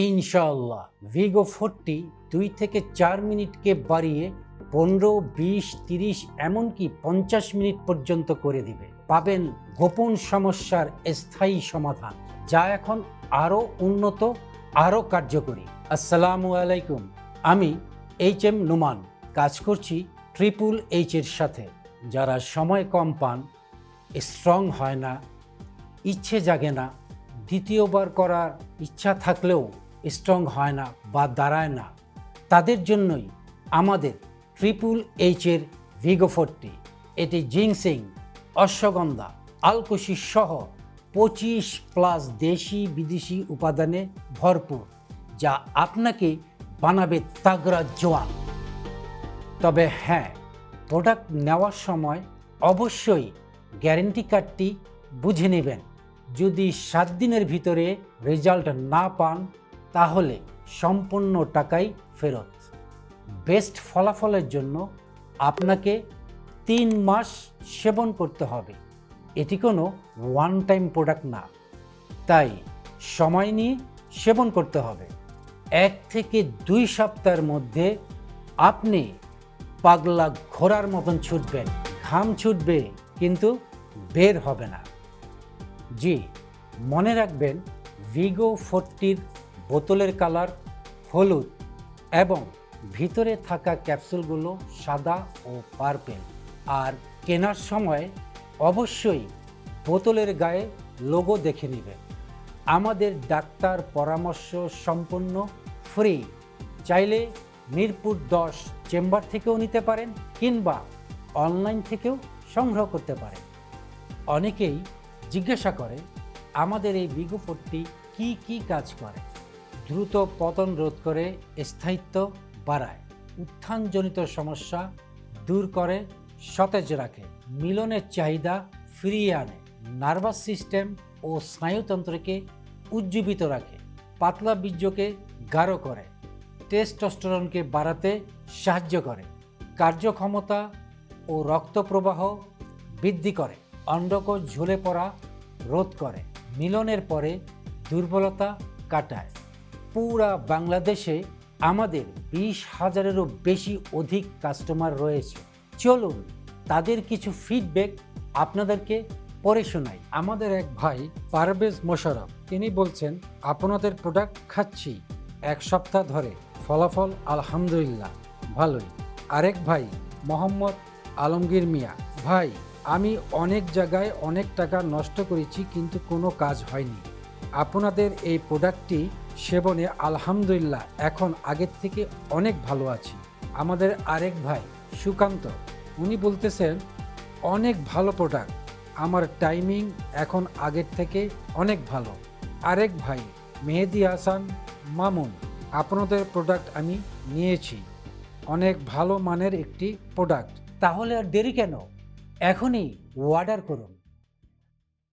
ইনশাআল্লাহ ভিগো 40 2 থেকে 4 মিনিটকে বাড়িয়ে 15, 20, 30 এমনকি 50 মিনিট পর্যন্ত করে দিবে। পাবেন গোপন সমস্যার স্থায়ী সমাধান, যা এখন আরও উন্নত, আরও কার্যকরী। আসসালামু আলাইকুম, আমি HM নোমান, কাজ করছি ট্রিপল এইচ এর সাথে। যারা সময় কম পান, স্ট্রং হয় না, ইচ্ছে জাগে না, দ্বিতীয়বার করার ইচ্ছা থাকলেও স্ট্রং হয় না বা দাঁড়ায় না, তাদের জন্যই আমাদের ট্রিপল এইচ এর ভিগো 40। এটি জিনসিং, অশ্বগন্ধা, আলকোষি সহ 25+ দেশি বিদেশি উপাদানে ভরপুর, যা আপনাকে বানাবে তাগড়া জোয়ান। তবে হ্যাঁ, প্রোডাক্ট নেওয়ার সময় অবশ্যই গ্যারেন্টি কার্ডটি বুঝে নেবেন। যদি 7 দিনের ভিতরে রেজাল্ট না পান, তাহলে সম্পূর্ণ টাকাই ফেরত। বেস্ট ফলাফলের জন্য আপনাকে 3 মাস সেবন করতে হবে। এটি কোনো ওয়ান টাইম প্রোডাক্ট না, তাই সময় নিয়ে সেবন করতে হবে। 1 থেকে 2 সপ্তাহের মধ্যে আপনি পাগলা ঘোড়ার মতন ছুটবেন, ঘাম ছুটবে কিন্তু বের হবে না। জি, মনে রাখবেন, ভিগো 40-র বোতলের কালার হলুদ এবং ভিতরে থাকা ক্যাপসুলগুলো সাদা ও পার্পেল। আর কেনার সময় অবশ্যই বোতলের গায়ে লোগো দেখে নেবেন। আমাদের ডাক্তার পরামর্শ সম্পূর্ণ ফ্রি। চাইলে মিরপুর 10 চেম্বার থেকেও নিতে পারেন কিংবা অনলাইন থেকেও সংগ্রহ করতে পারেন। অনেকেই জিজ্ঞাসা করে, আমাদের এই ভিগো 40 কি কাজ করে? দ্রুত পতন রোধ করে, স্থায়িত্ব বাড়ায়, উত্থানজনিত সমস্যা দূর করে, সতেজ রাখে, মিলনের চাহিদা ফিরিয়ে আনে, নার্ভাস সিস্টেম ও স্নায়ুতন্ত্রকে উজ্জীবিত রাখে, পাতলা বীর্যকে গাঢ় করে, টেস্টোস্টেরনকে বাড়াতে সাহায্য করে, কার্যক্ষমতা ও রক্ত প্রবাহ বৃদ্ধি করে, অন্ডকোষ ঝুলে পড়া রোধ করে, মিলনের পরে দুর্বলতা কাটায়। পুরা বাংলাদেশে আমাদের 20,000-এরও অধিক কাস্টমার রয়েছে। চলুন তাদের কিছু ফিডব্যাক আপনাদেরকে পড়ে শোনাই। আমাদের এক ভাই পারভেজ মোশাররফ, তিনি বলছেন, আপনাদের প্রোডাক্ট খাচ্ছি 1 সপ্তাহ ধরে, ফলাফল আলহামদুলিল্লাহ ভালোই। আরেক ভাই মোহাম্মদ আলমগীর মিয়া, ভাই আমি অনেক জায়গায় অনেক টাকা নষ্ট করেছি কিন্তু কোনো কাজ হয়নি। আপনাদের এই প্রোডাক্টটি সেবনে আলহামদুলিল্লাহ এখন আগের থেকে অনেক ভালো আছি। আমাদের আরেক ভাই সুকান্ত, উনি বলতেছেন, অনেক ভালো প্রোডাক্ট, আমার টাইমিং এখন আগের থেকে অনেক ভালো। আরেক ভাই মেহেদি হাসান মামুন, আপনাদের প্রোডাক্ট আমি নিয়েছি, অনেক ভালো মানের একটি প্রোডাক্ট। তাহলে আর দেরি কেন? এখনই অর্ডার করুন।